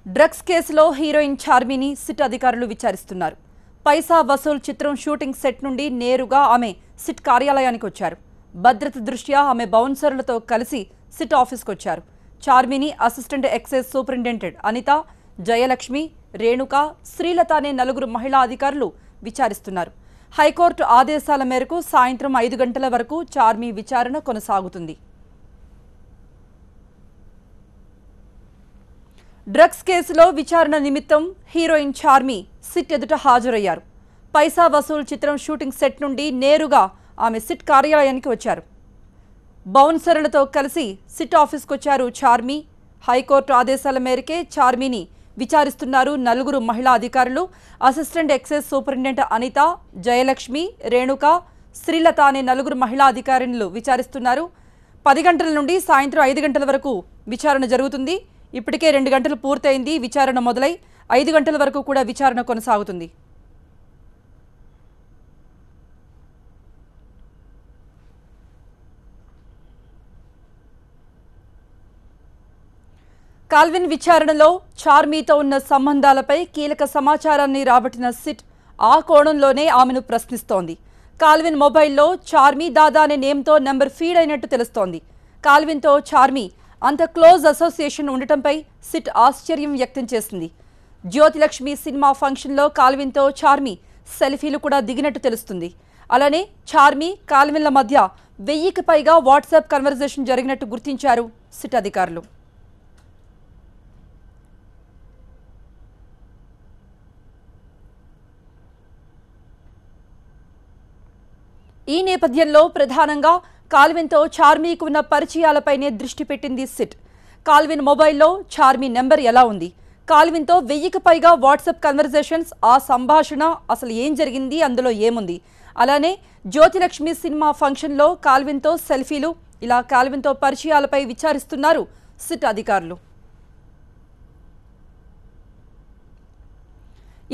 Drugs కేసులో heroine చార్మిని SIT అధికారులు విచారిస్తున్నారు. పైసా వసూల్ చిత్రం షూటింగ్ సెట్ నుండి నేరుగా ఆమె సిట్ కార్యాలయానికి వచ్చారు. భద్రత దృష్ట్యా ఆమె బౌన్సర్లతో కలిసి సిట్ ఆఫీస్కి వచ్చారు. చార్మిని assistant excise superintendent Anitha, Jayalakshmi, Renuka, Srilatha అనే నలుగురు మహిళా అధికారులు విచారిస్తున్నారు. హైకోర్టు ఆదేశాల మేరకు సాయంత్రం 5 గంటల వరకు చార్మి విచారణ కొనసాగుతుంది. డ్రగ్స్ కేసులో విచారణ నిమిత్తం హీరోయిన్ చార్మి సిట్ ఎదుట హాజరయ్యారు. పైసా వసూల్ చిత్రం షూటింగ్ సెట్ నుండి నేరుగా ఆమె సిట్ కార్యాలయానికి వచ్చారు. బౌన్సర్లతో కలిసి సిట్ ఆఫీస్కి వచ్చారు చార్మి. హైకోర్టు ఆదేశాల మేరకే చార్మిని విచారిస్తున్నారు నలుగురు మహిళా అధికారులు. Assistant excise superintendent Anitha, Jayalakshmi, Renuka, Srilatha అనే నలుగురు మహిళా అధికారులు విచారిస్తున్నారు. 10 గంటల నుండి సాయంత్రం 5 గంటల వరకు విచారణ జరుగుతుంది. ఇప్పటికే 2 గంటలు పూర్తయింది. విచారణ మొదలై 5 గంటల వరకు కూడా విచారణ కొనసాగుతుంది. కాల్విన్ విచారణలో చార్మితో ఉన్న సంబంధాలపై కీలక సమాచారాన్ని రాబట్టిన సిట్ ఆ కోణంలోనే ఆమెను ప్రశ్నిస్తోంది. కాల్విన్ మొబైల్లో చార్మి దాదా అనే నేమ్తో నెంబర్ ఫీడ్ అయినట్టు తెలుస్తోంది. కాల్విన్తో చార్మి అంత క్లోజ్ అసోసియేషన్ ఉండటంపై సిట్ ఆశ్చర్యం వ్యక్తం చేసింది. జ్యోతిలక్ష్మి సినిమా ఫంక్షన్లో కాల్విన్తో చార్మి సెల్ఫీలు కూడా దిగినట్టు తెలుస్తుంది. అలానే చార్మి, కాల్విన్ల మధ్య 1000కి పైగా వాట్సాప్ కన్వర్జేషన్ జరిగినట్టు గుర్తించారు సిట్ అధికారులు. ఈ నేపథ్యంలో ప్రధానంగా కాల్విన్తో చార్మికి ఉన్న పరిచయాలపైనే దృష్టి పెట్టింది సిట్. కాల్విన్ మొబైల్లో చార్మి నెంబర్ ఎలా ఉంది, కాల్విన్తో 1000కి పైగా వాట్సాప్ కన్వర్జేషన్స్, ఆ సంభాషణ అసలు ఏం జరిగింది, అందులో ఏముంది, అలానే జ్యోతిలక్ష్మి సినిమా ఫంక్షన్లో కాల్విన్తో సెల్ఫీలు, ఇలా కాల్విన్తో పరిచయాలపై విచారిస్తున్నారు సిట్ అధికారులు.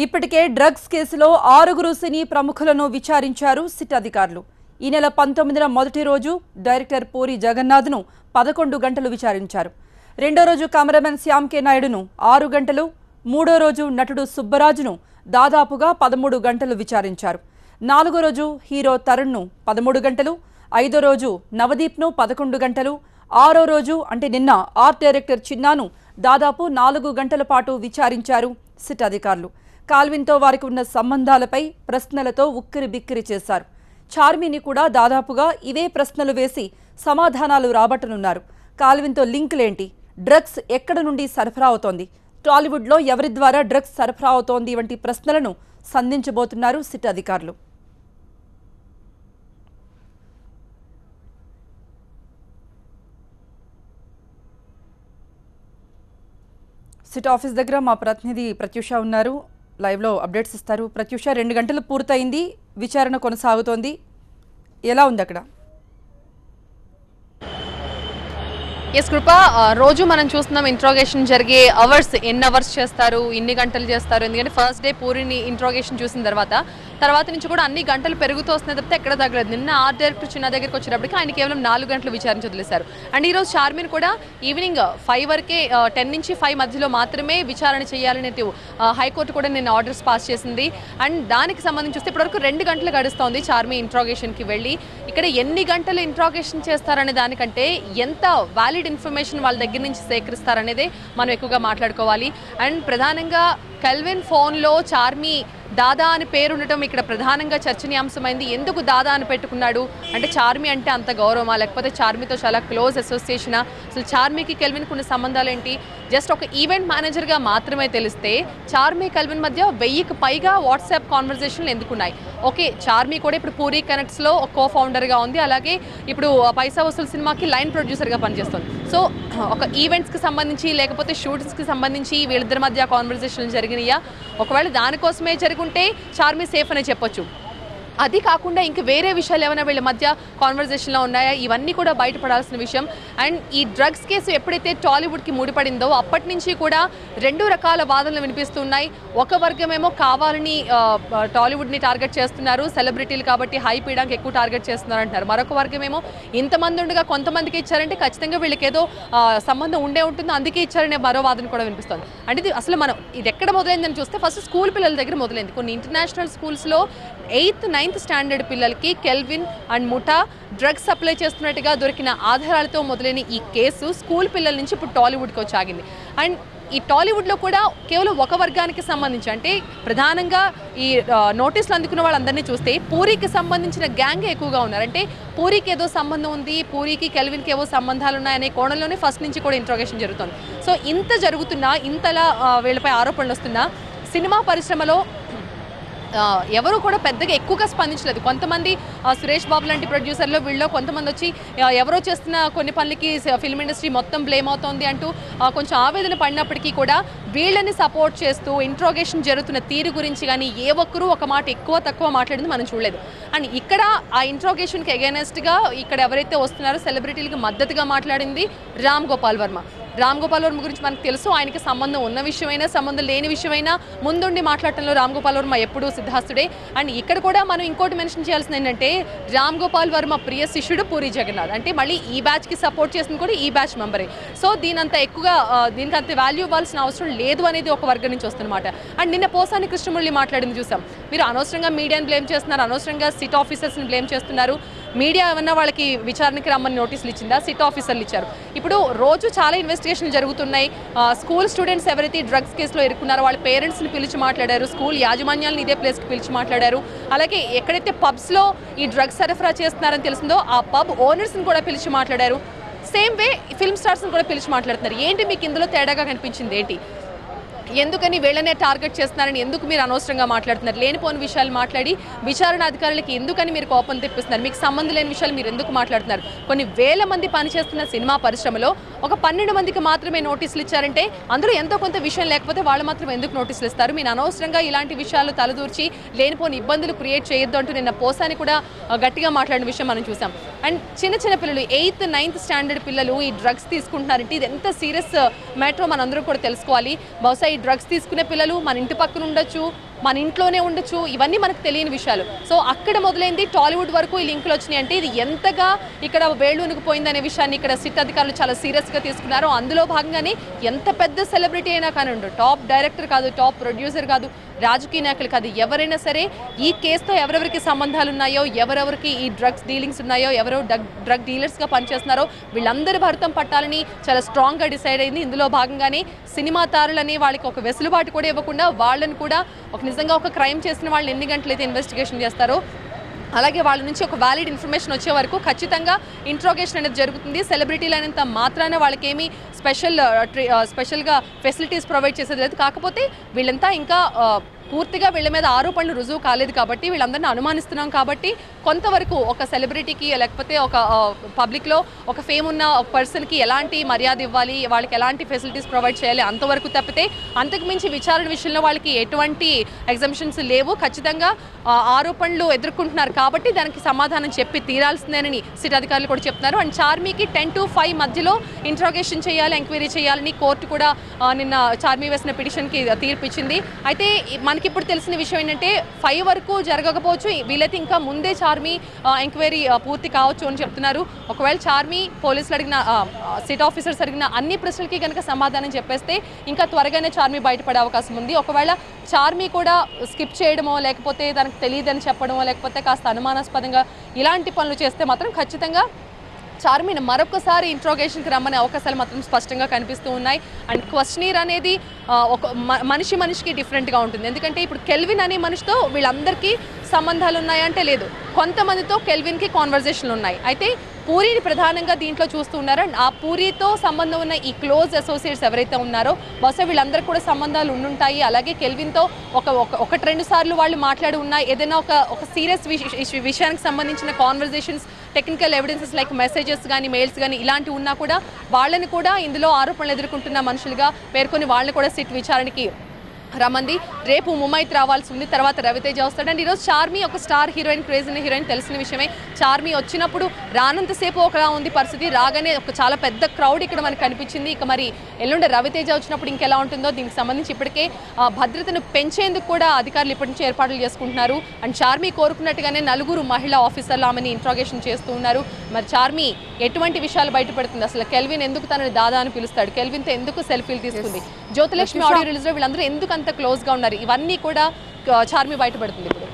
ఇప్పటికే డ్రగ్స్ కేసులో 6 సినీ ప్రముఖులను విచారించారు సిట్ అధికారులు. ఈ నెల 19న మొదటి రోజు డైరెక్టర్ పూరి జగన్నాథ్ను 11 గంటలు విచారించారు. రెండో రోజు కెమెరామెన్ శ్యామ్ కే నాయుడును 6 గంటలు, మూడో రోజు నటుడు సుబ్బరాజును దాదాపుగా 13 గంటలు విచారించారు. 4వ రోజు హీరో తరుణ్ను 13 గంటలు, 5వ రోజు నవదీప్ను 11 గంటలు, 6వ రోజు అంటే నిన్న ఆర్ట్ డైరెక్టర్ చిన్నాను దాదాపు 4 గంటల పాటు విచారించారు సిట్ అధికారులు. కాల్విన్తో వారికి ఉన్న సంబంధాలపై ప్రశ్నలతో ఉక్కిరి బిక్కిరి చేశారు. చార్మిని కూడా దాదాపుగా ఇవే ప్రశ్నలు వేసి సమాధానాలు రాబట్టనున్నారు. కాల్విన్తో లింకులేంటి, డ్రగ్స్ ఎక్కడ నుండి సరఫరా అవుతోంది, టాలీవుడ్లో ఎవరి ద్వారా డ్రగ్స్ సరఫరా అవుతోంది వంటి ప్రశ్నలను సంధించబోతున్నారు సిట్ అధికారులు. సిట్ ఆఫీస్ దగ్గర మా ప్రతినిధి ప్రత్యూష ఉన్నారు, లైవ్లో అప్డేట్స్ ఇస్తారు. ప్రత్యూష, 2 గంటలు పూర్తయింది, విచారణ కొనసాగుతోంది, ఎలా ఉంది అక్కడ? ఎస్ కృప, రోజు మనం చూస్తున్నాం ఇంట్రోగేషన్ జరిగే అవర్స్, ఎన్ని అవర్స్ చేస్తారు, ఎన్ని గంటలు చేస్తారు. ఎందుకంటే ఫస్ట్ డే పూరిని ఇంట్రోగేషన్ చూసిన తర్వాత నుంచి కూడా అన్ని గంటలు పెరుగుతూ వస్తున్నాయి తప్పితే ఎక్కడ తగ్గలేదు. నిన్న ఆర్ట్ డైరెక్టర్ చిన్న దగ్గరికి వచ్చేటప్పటికి ఆయన కేవలం 4 గంటలు విచారించి వదిలేశారు. అండ్ ఈరోజు చార్మిని కూడా ఈవినింగ్ 5 వరకే, 10 నుంచి 5 మధ్యలో మాత్రమే విచారణ చేయాలని హైకోర్టు కూడా నిన్న ఆర్డర్స్ పాస్ చేసింది. అండ్ దానికి సంబంధించి చూస్తే ఇప్పటివరకు 2 గంటలు గడుస్తోంది చార్మి ఇంట్రోగేషన్కి వెళ్ళి. ఇక్కడ ఎన్ని గంటలు ఇంట్రోగేషన్ చేస్తారనే దానికంటే ఎంత వ్యాలిడ్ ఇన్ఫర్మేషన్ వాళ్ళ దగ్గర నుంచి సేకరిస్తారనేదే మనం ఎక్కువగా మాట్లాడుకోవాలి. అండ్ ప్రధానంగా కెల్విన్ ఫోన్లో చార్మి దాదా అని పేరు ఉండటం ఇక్కడ ప్రధానంగా చర్చనీయాంశమైంది. ఎందుకు దాదా అని పెట్టుకున్నాడు అంటే చార్మి అంటే అంత గౌరవమా, లేకపోతే చార్మితో చాలా క్లోజ్ అసోసియేషనా, అసలు చార్మికి కెల్విన్కి ఉన్న సంబంధాలు ఏంటి? జస్ట్ ఒక ఈవెంట్ మేనేజర్గా మాత్రమే తెలిస్తే చార్మి కెల్విన్ మధ్య 1000కి పైగా వాట్సాప్ కాన్వర్జేషన్లు ఎందుకున్నాయి? ఓకే, చార్మి కూడా ఇప్పుడు పూరి కనెక్ట్స్లో కో ఫౌండర్గా ఉంది, అలాగే ఇప్పుడు పైసా వసూల్ సినిమాకి లైన్ ప్రొడ్యూసర్గా పనిచేస్తుంది. సో ఒక ఈవెంట్స్కి సంబంధించి లేకపోతే షూటింగ్స్కి సంబంధించి వీళ్ళిద్దరి మధ్య కాన్వర్జేషన్లు జరిగినాయా? ఒకవేళ దానికోసమే జరుగుంటే చార్మి సేఫ్ అనే చెప్పొచ్చు. అది కాకుండా ఇంక వేరే విషయాలు ఏమైనా వీళ్ళ మధ్య కాన్వర్జేషన్లో ఉన్నాయా, ఇవన్నీ కూడా బయటపడాల్సిన విషయం. అండ్ ఈ డ్రగ్స్ కేసు ఎప్పుడైతే టాలీవుడ్కి ముడిపడిందో అప్పటి నుంచి కూడా 2 రకాల వాదనలు వినిపిస్తున్నాయి. ఒక వర్గమేమో కావాలని టాలీవుడ్ని టార్గెట్ చేస్తున్నారు, సెలబ్రిటీలు కాబట్టి హైప్ ఇవ్వడానికి ఎక్కువ టార్గెట్ చేస్తున్నారు అంటున్నారు. మరొక వర్గమేమో ఇంతమంది ఉండగా కొంతమందికి ఇచ్చారంటే ఖచ్చితంగా వీళ్ళకి ఏదో సంబంధం ఉండే ఉంటుంది, అందుకే ఇచ్చారనే మరో వాదన కూడా వినిపిస్తుంది. అంటే ఇది అసలు మనం ఇది ఎక్కడ మొదలైందని చూస్తే ఫస్ట్ స్కూల్ పిల్లల దగ్గర మొదలైంది. కొన్ని ఇంటర్నేషనల్ స్కూల్స్లో 8th, 9th స్టాండర్డ్ పిల్లలకి కెల్విన్ అండ్ ముఠా డ్రగ్స్ సప్లై చేస్తున్నట్టుగా దొరికిన ఆధారాలతో మొదలైన ఈ కేసు స్కూల్ పిల్లల నుంచి ఇప్పుడు టాలీవుడ్కి వచ్చి ఆగింది. అండ్ ఈ టాలీవుడ్లో కూడా కేవలం ఒక వర్గానికి సంబంధించి, అంటే ప్రధానంగా ఈ నోటీసులు అందుకున్న వాళ్ళందరినీ చూస్తే పూరికి సంబంధించిన గ్యాంగే ఎక్కువగా ఉన్నారు. అంటే పూరికి ఏదో సంబంధం ఉంది, పూరికి కెల్విన్కి ఏవో సంబంధాలు ఉన్నాయనే కోణంలోనే ఫస్ట్ నుంచి కూడా ఇంట్రోగేషన్ జరుగుతుంది. సో ఇంత జరుగుతున్నా, ఇంతలా వీళ్ళపై ఆరోపణలు వస్తున్నా సినిమా పరిశ్రమలో ఎవరు కూడా పెద్దగా ఎక్కువగా స్పందించలేదు. కొంతమంది సురేష్ బాబు లాంటి ప్రొడ్యూసర్లు వీళ్ళు కొంతమంది వచ్చి ఎవరో చేస్తున్న కొన్ని పనులకి ఫిల్మ్ ఇండస్ట్రీ మొత్తం బ్లేమ్ అవుతోంది అంటూ కొంచెం ఆవేదన పడినప్పటికీ కూడా వీళ్ళని సపోర్ట్ చేస్తూ ఇంట్రోగేషన్ జరుగుతున్న తీరు గురించి కానీ ఏ ఒక్కరూ ఒక మాట ఎక్కువ తక్కువ మాట్లాడింది మనం చూడలేదు. అండ్ ఇక్కడ ఆ ఇంట్రోగేషన్కి అగైనెస్ట్గా ఇక్కడ ఎవరైతే వస్తున్నారో సెలబ్రిటీలకు మద్దతుగా మాట్లాడింది రామ్ గోపాల్ వర్మ. రామ్ గోపాల్ వర్మ గురించి మనకు తెలుసు, ఆయనకి సంబంధం ఉన్న విషయమైనా సంబంధం లేని విషయమైనా ముందుండి మాట్లాడటంలో రామ్ గోపాల్ వర్మ ఎప్పుడూ సిద్ధాస్తుడే. అండ్ ఇక్కడ కూడా మనం ఇంకోటి మెన్షన్ చేయాల్సింది ఏంటంటే రామ్ గోపాల్ వర్మ ప్రియ శిష్యుడు పూరి జగన్నాథ్. అంటే మళ్ళీ ఈ బ్యాచ్కి సపోర్ట్ చేసింది కూడా ఈ బ్యాచ్ మెంబరే. సో దీనంత ఎక్కువగా దీనికి అంత వాల్యూ ఇవ్వాల్సిన అవసరం లేదు అనేది ఒక వర్గం నుంచి వస్తున్నమాట. అండ్ నిన్న పోసాని కృష్ణమురళి మాట్లాడింది చూసాం. మీరు అనవసరంగా మీడియాని బ్లేమ్ చేస్తున్నారు, అనవసరంగా సిట్ ఆఫీసర్స్ని బ్లేమ్ చేస్తున్నారు. మీడియా ఏమన్నా వాళ్ళకి విచారణకి రమ్మని నోటీసులు ఇచ్చిందా? సిట్ ఆఫీసర్లు ఇచ్చారు. ఇప్పుడు రోజు చాలా ఇన్వెస్టిగేషన్లు జరుగుతున్నాయి. స్కూల్ స్టూడెంట్స్ ఎవరైతే డ్రగ్స్ కేసులో ఇరుక్కున్నారో వాళ్ళ పేరెంట్స్ని పిలిచి మాట్లాడారు, స్కూల్ యాజమాన్యాలను ఇదే ప్లేస్కి పిలిచి మాట్లాడారు. అలాగే ఎక్కడైతే పబ్స్లో ఈ డ్రగ్స్ సరఫరా చేస్తున్నారని తెలిసిందో ఆ పబ్ ఓనర్స్ని కూడా పిలిచి మాట్లాడారు. సేమ్ వే ఫిల్మ్ స్టార్స్ని కూడా పిలిచి మాట్లాడుతున్నారు. ఏంటి మీకు ఇందులో తేడాగా కనిపించింది ఏంటి? ఎందుకని వీళ్ళనే టార్గెట్ చేస్తున్నారని ఎందుకు మీరు అనవసరంగా మాట్లాడుతున్నారు? లేనిపోని విషయాలు మాట్లాడి విచారణ అధికారులకి ఎందుకని మీరు కోపం తెప్పిస్తున్నారు? మీకు సంబంధం లేని విషయాలు మీరు ఎందుకు మాట్లాడుతున్నారు? కొన్ని వేల మంది పనిచేస్తున్న సినిమా పరిశ్రమలో ఒక 12 మందికి మాత్రమే నోటీసులు ఇచ్చారంటే అందులో ఎంతో కొంత విషయం లేకపోతే వాళ్ళు మాత్రం ఎందుకు నోటీసులు ఇస్తారు? మీరు అనవసరంగా ఇలాంటి విషయాలు తలదూర్చి లేనిపోని ఇబ్బందులు క్రియేట్ చేయొద్దు అంటూ నిన్న పోసాని కూడా గట్టిగా మాట్లాడిన విషయం మనం చూసాం. అండ్ చిన్న పిల్లలు 8th, 9th స్టాండర్డ్ పిల్లలు ఈ డ్రగ్స్ తీసుకుంటున్నారంటే ఇది ఎంత సీరియస్ మ్యాటరో మనందరూ కూడా తెలుసుకోవాలి. బహుశా ఈ డ్రగ్స్ తీసుకునే పిల్లలు మన ఇంటి పక్కన ఉండొచ్చు, మన ఇంట్లోనే ఉండొచ్చు, ఇవన్నీ మనకు తెలియని విషయాలు. సో అక్కడ మొదలైంది, టాలీవుడ్ వరకు ఈ లింకులు వచ్చినాయి అంటే ఇది ఎంతగా ఇక్కడ వేళ్ళు ఉనికిపోయిందనే విషయాన్ని ఇక్కడ సిట్ అధికారులు చాలా సీరియస్గా తీసుకున్నారు. అందులో భాగంగానే ఎంత పెద్ద సెలబ్రిటీ అయినా కానివ్వండి, టాప్ డైరెక్టర్ కాదు, టాప్ ప్రొడ్యూసర్ కాదు, రాజకీయ నాయకులు కాదు, ఎవరైనా సరే ఈ కేసుతో ఎవరెవరికి సంబంధాలు ఉన్నాయో, ఎవరెవరికి ఈ డ్రగ్స్ డీలింగ్స్ ఉన్నాయో, ఎవరో డ్రగ్ డీలర్స్గా పనిచేస్తున్నారో వీళ్ళందరి భరితం పట్టాలని చాలా స్ట్రాంగ్గా డిసైడ్ అయింది. ఇందులో భాగంగానే సినిమా తారులని వాళ్ళకి ఒక వెసులుబాటు కూడా ఇవ్వకుండా వాళ్ళని కూడా నిజంగా ఒక క్రైమ్ చేసిన వాళ్ళని ఎన్ని గంటలైతే ఇన్వెస్టిగేషన్ చేస్తారో అలాగే వాళ్ళ నుంచి ఒక వ్యాలిడ్ ఇన్ఫర్మేషన్ వచ్చే వరకు ఖచ్చితంగా ఇంట్రోగేషన్ అనేది జరుగుతుంది. సెలబ్రిటీలు అనేంత మాత్రాన వాళ్ళకేమీ స్పెషల్గా ఫెసిలిటీస్ ప్రొవైడ్ చేసేది లేదు. కాకపోతే వీళ్ళంతా ఇంకా పూర్తిగా వీళ్ళ మీద ఆరోపణలు రుజువు కాలేదు కాబట్టి వీళ్ళందరినీ అనుమానిస్తున్నాం కాబట్టి కొంతవరకు ఒక సెలబ్రిటీకి లేకపోతే ఒక పబ్లిక్లో ఒక ఫేమ్ ఉన్న ఒక పర్సన్కి ఎలాంటి మర్యాద ఇవ్వాలి, వాళ్ళకి ఎలాంటి ఫెసిలిటీస్ ప్రొవైడ్ చేయాలి అంతవరకు తప్పితే అంతకుమించి విచారణ విషయంలో వాళ్ళకి ఎటువంటి ఎగ్జంప్షన్స్ లేవు. ఖచ్చితంగా ఆరోపణలు ఎదుర్కొంటున్నారు కాబట్టి దానికి సమాధానం చెప్పి తీరాల్సిందేనని సిట్ అధికారులు కూడా చెప్తున్నారు. అండ్ చార్మీకి 10 to 5 మధ్యలో ఇంట్రోగేషన్ చేయాలి, ఎంక్వైరీ చేయాలని కోర్టు కూడా నిన్న చార్మీ వేసిన పిటిషన్కి తీర్పు ఇచ్చింది. అయితే మనకి ఇప్పుడు తెలిసిన విషయం ఏంటంటే 5 వరకు జరగకపోవచ్చు, వీళ్ళైతే ఇంకా ముందే చార్మీ ఎంక్వైరీ పూర్తి కావచ్చు అని చెప్తున్నారు. ఒకవేళ చార్మీ పోలీసులు అడిగిన సిట్ ఆఫీసర్స్ అడిగిన అన్ని ప్రశ్నలకి కనుక సమాధానం చెప్పేస్తే ఇంకా త్వరగానే చార్మీ బయటపడే అవకాశం ఉంది. ఒకవేళ చార్మీ కూడా స్కిప్ చేయడమో లేకపోతే తనకు తెలియదని చెప్పడమో లేకపోతే కాస్త అనుమానాస్పదంగా ఇలాంటి పనులు చేస్తే మాత్రం ఖచ్చితంగా చార్మీని మరొకసారి ఇంట్రోగేషన్కి రమ్మనే అవకాశాలు మాత్రం స్పష్టంగా కనిపిస్తూ ఉన్నాయి. అండ్ క్వశ్చనీర్ అనేది ఒక మనిషికి డిఫరెంట్గా ఉంటుంది. ఎందుకంటే ఇప్పుడు కెల్విన్ అనే మనిషితో వీళ్ళందరికీ సంబంధాలు ఉన్నాయంటే లేదు, కొంతమందితో కెల్విన్కి కాన్వర్జేషన్లు ఉన్నాయి. అయితే పూరిని ప్రధానంగా దీంట్లో చూస్తూ ఉన్నారు. అండ్ ఆ పూరితో సంబంధం ఉన్న ఈ క్లోజ్ అసోసియేట్స్ ఎవరైతే ఉన్నారో బహుశా వీళ్ళందరికీ కూడా సంబంధాలు ఉండుంటాయి. అలాగే కెల్విన్తో ఒకటి 2 సార్లు వాళ్ళు మాట్లాడి ఉన్నాయి. ఏదైనా ఒక సీరియస్ విషయానికి సంబంధించిన conversations, technical evidences like messages కానీ మెయిల్స్ కానీ ఇలాంటివి ఉన్నా కూడా వాళ్ళని కూడా ఇందులో ఆరోపణలు ఎదుర్కొంటున్న మనుషులుగా పేర్కొని వాళ్ళని కూడా సిట్ విచారణకి రమంది. రేపు ముమైత్ రావాల్సి ఉంది, తర్వాత రవితేజ వస్తాడు. అండ్ ఈరోజు చార్మి ఒక స్టార్ హీరోయిన్, క్రేజ్ ఉన్న హీరోయిన్ తెలిసిన విషయమే. చార్మి వచ్చినప్పుడు రానంతసేపు ఒకలా ఉంది పరిస్థితి, రాగానే ఒక చాలా పెద్ద క్రౌడ్ ఇక్కడ మనకు కనిపించింది. ఇక మరి ఎల్లుండి రవితేజ వచ్చినప్పుడు ఇంకెలా ఉంటుందో దీనికి సంబంధించి ఇప్పటికే భద్రతను పెంచేందుకు కూడా అధికారులు ఇప్పటి నుంచి ఏర్పాట్లు చేసుకుంటున్నారు. అండ్ చార్మి కోరుకున్నట్టుగానే 4 మహిళా ఆఫీసర్లు ఆమెని ఇంట్రాగేషన్ చేస్తూ ఉన్నారు. మరి చార్మి ఎటువంటి విషయాలు బయటపడుతుంది, అసలు కెల్విన్ ఎందుకు తనని దాదా అని పిలుస్తాడు, కెల్విన్తో ఎందుకు సెల్ఫీలు తీసుకుంది, జ్యోతిలక్ష్మి ఆడియో రిలీజ్లో వీళ్ళందరూ ఎందుకు అంత క్లోజ్గా ఉన్నారు, ఇవన్నీ కూడా చార్మి బయటపడుతుంది ఇప్పుడు.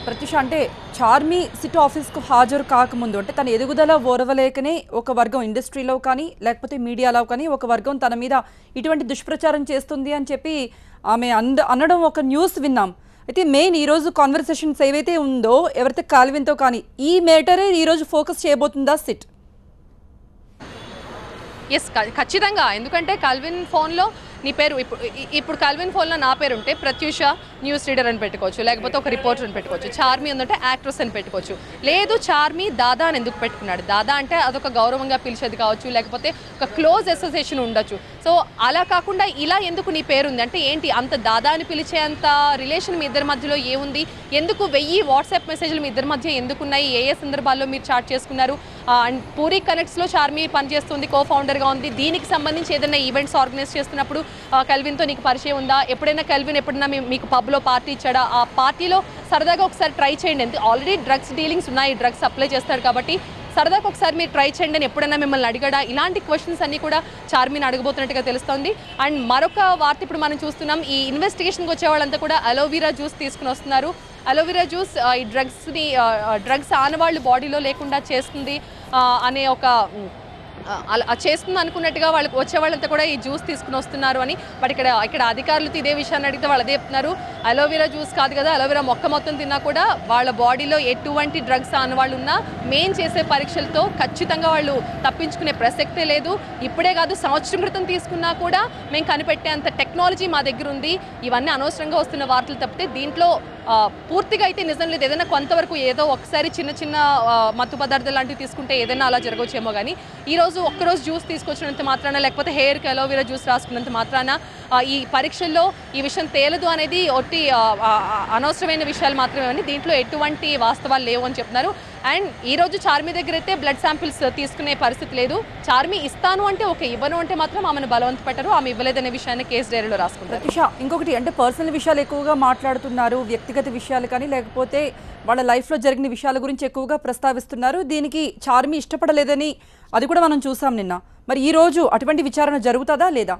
ప్రత్యూష, అంటే చార్మి సిట్ ఆఫీస్కు హాజరు కాకముందు అంటే తన ఎదుగుదల ఓర్వలేకనే ఒక వర్గం ఇండస్ట్రీలో కానీ లేకపోతే మీడియాలో కానీ ఒక వర్గం తన మీద ఇటువంటి దుష్ప్రచారం చేస్తుంది అని చెప్పి ఆమె అనడం ఒక న్యూస్ విన్నాం. అయితే మెయిన్ ఈరోజు కాన్వర్సేషన్స్ ఏవైతే ఉందో ఎవరైతే కాల్విన్తో కానీ ఈ మేటరే ఈరోజు ఫోకస్ చేయబోతుందా సిట్? ఎస్, ఖచ్చితంగా. ఎందుకంటే కల్విన్ ఫోన్లో నీ పేరు ఇప్పుడు కల్విన్ ఫోన్లో నా పేరు ఉంటే ప్రత్యూష న్యూస్ రీడర్ అని పెట్టుకోవచ్చు, లేకపోతే ఒక రిపోర్టర్ అని పెట్టుకోవచ్చు. చార్మి ఉందంటే యాక్ట్రెస్ అని పెట్టుకోవచ్చు. లేదు, చార్మి దాదా అని ఎందుకు పెట్టుకున్నాడు? దాదా అంటే అదొక గౌరవంగా పిలిచేది కావచ్చు, లేకపోతే ఒక క్లోజ్ అసోసియేషన్ ఉండొచ్చు. సో అలా కాకుండా ఇలా ఎందుకు నీ పేరు ఉంది అంటే ఏంటి, అంత దాదా అని పిలిచే అంత రిలేషన్ మీ ఇద్దరి మధ్యలో ఏముంది? ఎందుకు 1000 వాట్సాప్ మెసేజ్లు మీ ఇద్దరి మధ్య ఎందుకున్నాయి? ఏ సందర్భాల్లో మీరు చాట్ చేసుకున్నారు? అండ్ పూరి కనెక్ట్స్లో చార్మి పనిచేస్తుంది, కో ఫౌండర్గా ఉంది. దీనికి సంబంధించి ఏదైనా ఈవెంట్స్ ఆర్గనైజ్ చేస్తున్నప్పుడు కల్విన్తో నీకు పరిచయం ఉందా? ఎప్పుడైనా కల్విన్ ఎప్పుడైనా మీకు పబ్లో పార్టీ ఇచ్చాడా? ఆ పార్టీలో సరదాగా ఒకసారి ట్రై చేయండి. ఆల్రెడీ డ్రగ్స్ డీలింగ్స్ ఉన్నాయి, డ్రగ్స్ సప్లై చేస్తాడు కాబట్టి సరదాగా ఒకసారి మీరు ట్రై చేయండి అని ఎప్పుడైనా మిమ్మల్ని అడిగాడా? ఇలాంటి క్వశ్చన్స్ అన్నీ కూడా చార్మిని అడగబోతున్నట్టుగా తెలుస్తోంది. అండ్ మరొక వార్త ఇప్పుడు మనం చూస్తున్నాం, ఈ ఇన్వెస్టిగేషన్కి వచ్చే వాళ్ళంతా కూడా అలోవీరా జ్యూస్ తీసుకుని వస్తున్నారు. అలోవెరా జ్యూస్ ఈ డ్రగ్స్ ఆనవాళ్ళు బాడీలో లేకుండా చేస్తుంది అనే ఒక చేస్తుంది అనుకున్నట్టుగా వాళ్ళకి వచ్చే వాళ్ళంతా కూడా ఈ జ్యూస్ తీసుకుని వస్తున్నారు అని. బట్ ఇక్కడ అధికారులతో ఇదే విషయాన్ని అడిగితే వాళ్ళు అదే చెప్తున్నారు, అలోవెరా జ్యూస్ కాదు కదా, అలోవెరా మొక్క మొత్తం తిన్నా కూడా వాళ్ళ బాడీలో ఎటువంటి డ్రగ్స్ ఆనవాళ్ళు ఉన్నా మేము చేసే పరీక్షలతో ఖచ్చితంగా వాళ్ళు తప్పించుకునే ప్రసక్తే లేదు. ఇప్పుడే కాదు, సంవత్సరం క్రితం తీసుకున్నా కూడా మేము కనిపెట్టేంత టెక్నాలజీ మా దగ్గర ఉంది. ఇవన్నీ అనవసరంగా వస్తున్న వార్తలు తప్పితే దీంట్లో పూర్తిగా అయితే నిజం లేదు. ఏదైనా కొంతవరకు ఏదో ఒకసారి చిన్న చిన్న మత్తు పదార్థాలు లాంటివి తీసుకుంటే ఏదైనా అలా జరగవచ్చేమో కానీ ఈరోజు ఒక్కరోజు జ్యూస్ తీసుకొచ్చినంత మాత్రాన, లేకపోతే హెయిర్కి అలోవెరా జ్యూస్ రాసుకున్నంత మాత్రాన ఈ పరీక్షల్లో ఈ విషయం తేలదు అనేది ఒట్టి అనవసరమైన విషయాలు మాత్రమే అని, దీంట్లో ఎటువంటి వాస్తవాలు లేవు అని చెప్తున్నారు. అండ్ ఈరోజు చార్మి దగ్గర అయితే బ్లడ్ శాంపిల్స్ తీసుకునే పరిస్థితి లేదు. చార్మి ఇస్తాను అంటే ఓకే, ఇవ్వను అంటే మాత్రం ఆమెను బలవంత పెట్టరు. ఆమె ఇవ్వలేదనే విషయాన్ని కేసు డైరీలో రాసుకుంటారు. ఇంకొకటి అంటే పర్సనల్ విషయాలు ఎక్కువగా మాట్లాడుతున్నారు, వ్యక్తిగత విషయాలు కానీ లేకపోతే వాళ్ళ లైఫ్లో జరిగిన విషయాల గురించి ఎక్కువగా ప్రస్తావిస్తున్నారు. దీనికి చార్మి ఇష్టపడలేదని అది కూడా మనం చూసాం నిన్న. మరి ఈ రోజు అటువంటి విచారణ జరుగుతుందా లేదా?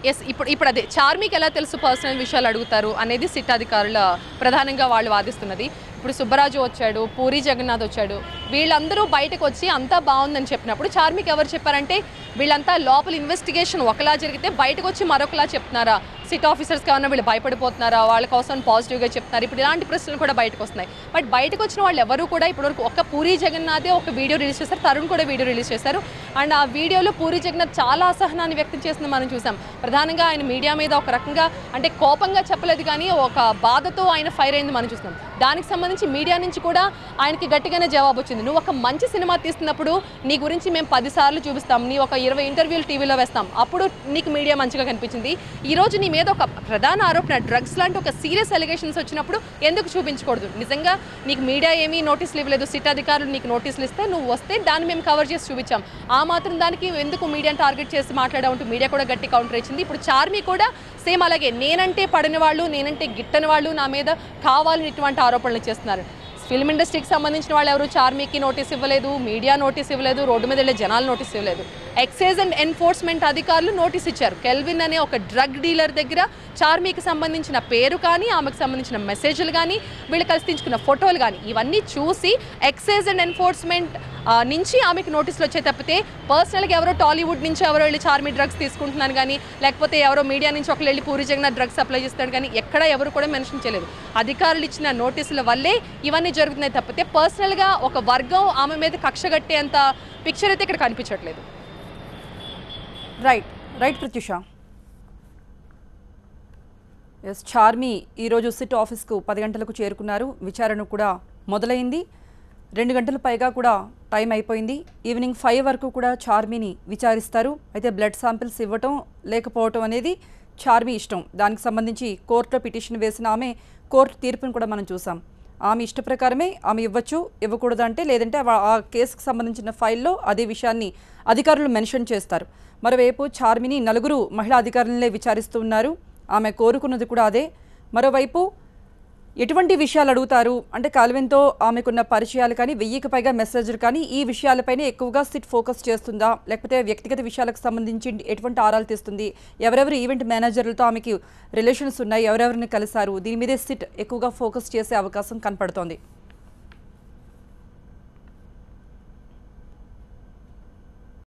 ఎస్, ఇప్పుడు అదే చార్మికి ఎలా తెలుసు పర్సనల్ విషయాలు అడుగుతారు అనేది సిట్ అధికారుల ప్రధానంగా వాళ్ళు వాదిస్తున్నది. ఇప్పుడు సుబ్బరాజు వచ్చాడు, పూరి జగన్నాథ్ వచ్చాడు, వీళ్ళందరూ బయటకు వచ్చి అంతా బాగుందని చెప్పినప్పుడు చార్మికి ఎవరు చెప్పారంటే వీళ్ళంతా లోపల ఇన్వెస్టిగేషన్ ఒకలా జరిగితే బయటకు వచ్చి మరొకలా చెప్తున్నారా? సిట్ ఆఫీసర్స్ కావాలన్నా వీళ్ళు భయపడిపోతున్నారా? వాళ్ళ కోసం పాజిటివ్గా చెప్తున్నారు. ఇప్పుడు ఇలాంటి ప్రశ్నలు కూడా బయటకు వస్తున్నాయి. బట్ బయటకు వచ్చిన వాళ్ళు ఎవరు కూడా ఇప్పటివరకు ఒక పూరి జగన్నాథే ఒక వీడియో రిలీజ్ చేశారు, తరుణ్ కూడా వీడియో రిలీజ్ చేశారు. అండ్ ఆ వీడియోలో పూరి జగన్నాథ్ చాలా అసహనాన్ని వ్యక్తం చేసింది మనం చూసాం. ప్రధానంగా ఆయన మీడియా మీద ఒక రకంగా అంటే కోపంగా చెప్పలేదు కానీ ఒక బాధతో ఆయన ఫైర్ అయింది మనం చూస్తున్నాం. దానికి సంబంధించి మీడియా నుంచి కూడా ఆయనకి గట్టిగానే జవాబు వచ్చింది. నువ్వు ఒక మంచి సినిమా తీస్తున్నప్పుడు నీ గురించి మేము 10 సార్లు చూపిస్తాం, నీ ఒక 20 ఇంటర్వ్యూలు టీవీలో వేస్తాం, అప్పుడు నీకు మీడియా మంచిగా కనిపించింది. ఈరోజు నీ మీద ఒక ప్రధాన ఆరోపణ డ్రగ్స్ లాంటి ఒక సీరియస్ అలిగేషన్స్ వచ్చినప్పుడు ఎందుకు చూపించకూడదు? నిజంగా నీకు మీడియా ఏమీ నోటీసులు ఇవ్వలేదు, సిట్ అధికారులు నీకు నోటీసులు ఇస్తే నువ్వు వస్తే దాన్ని మేము కవర్ చేసి చూపించాం. ఆ మాత్రం దానికి ఎందుకు మీడియాని టార్గెట్ చేసి మాట్లాడామంటూ మీడియా కూడా గట్టి కౌంటర్ ఇచ్చింది. ఇప్పుడు చార్మి కూడా సేమ్ అలాగే నేనంటే పడిన వాళ్ళు, నేనంటే గిట్టని వాళ్ళు నా మీద కావాలని ఇటువంటి ఆరోపణలు చేస్తున్నారు. ఫిల్మ్ ఇండస్ట్రీకి సంబంధించిన వాళ్ళు ఎవరు చార్మికి నోటీస్ ఇవ్వలేదు, మీడియా నోటీస్ ఇవ్వలేదు, రోడ్డు మీద వెళ్ళే జనాలు నోటీస్ ఇవ్వలేదు. ఎక్సైజ్ అండ్ ఎన్ఫోర్స్మెంట్ అధికారులు నోటీస్ ఇచ్చారు. కెల్విన్ అనే ఒక డ్రగ్ డీలర్ దగ్గర చార్మికి సంబంధించిన పేరు కానీ, ఆమెకు సంబంధించిన మెసేజ్లు కానీ, వీళ్ళు కలిసి తీసుకున్న ఫోటోలు కానీ ఇవన్నీ చూసి ఎక్సైజ్ అండ్ ఎన్ఫోర్స్మెంట్ నుంచి ఆమెకు నోటీసులు వచ్చే తప్పితే పర్సనల్గా ఎవరో టాలీవుడ్ నుంచి ఎవరో వెళ్ళి చార్మి డ్రగ్స్ తీసుకుంటున్నాను కానీ, లేకపోతే ఎవరో మీడియా నుంచి ఒకరు వెళ్ళి పూరి జగన్నాథ్ డ్రగ్స్ సప్లై చేస్తాడు కానీ ఎక్కడ ఎవరు కూడా మెన్షన్ చేయలేదు. అధికారులు ఇచ్చిన నోటీసుల వల్లే ఇవన్నీ జరుగుతున్నాయి తప్పితే పర్సనల్గా ఒక వర్గం ఆమె మీద కక్ష కట్టేంత పిక్చర్ అయితే ఇక్కడ కనిపించట్లేదు. రైట్ ప్రత్యూష. ఎస్, చార్మి ఈరోజు సిట్ ఆఫీస్కు 10 గంటలకు చేరుకున్నారు. విచారణ కూడా మొదలైంది. 2 గంటల పైగా కూడా టైం అయిపోయింది. ఈవినింగ్ 5 వరకు కూడా చార్మిని విచారిస్తారు. అయితే బ్లడ్ శాంపిల్స్ ఇవ్వటం లేకపోవటం అనేది చార్మి ఇష్టం. దానికి సంబంధించి కోర్టులో పిటిషన్ వేసిన ఆమె కోర్టు తీర్పును కూడా మనం చూసాం. ఆమె ఇష్ట ప్రకారమే ఆమె ఇవ్వచ్చు, ఇవ్వకూడదు అంటే లేదంటే ఆ కేసుకు సంబంధించిన ఫైల్లో అదే విషయాన్ని అధికారులు మెన్షన్ చేస్తారు. మరోవైపు చార్మిని నలుగురు మహిళా అధికారులనే విచారిస్తూ ఉన్నారు. ఆమె కోరుకున్నది కూడా అదే. మరోవైపు ఎటువంటి విషయాలు అడుగుతారు అంటే కాల్విన్తో ఆమెకున్న పరిచయాలు కానీ 1000కి పైగా మెసేజ్లు కానీ ఈ విషయాలపైనే ఎక్కువగా సిట్ ఫోకస్ చేస్తుందా, లేకపోతే వ్యక్తిగత విషయాలకు సంబంధించి ఎటువంటి ఆరాలు తీస్తుంది, ఎవరెవరు ఈవెంట్ మేనేజర్లతో ఆమెకి రిలేషన్స్ ఉన్నాయి, ఎవరెవరిని కలిశారు, దీని మీదే సిట్ ఎక్కువగా ఫోకస్ చేసే అవకాశం కనపడుతోంది.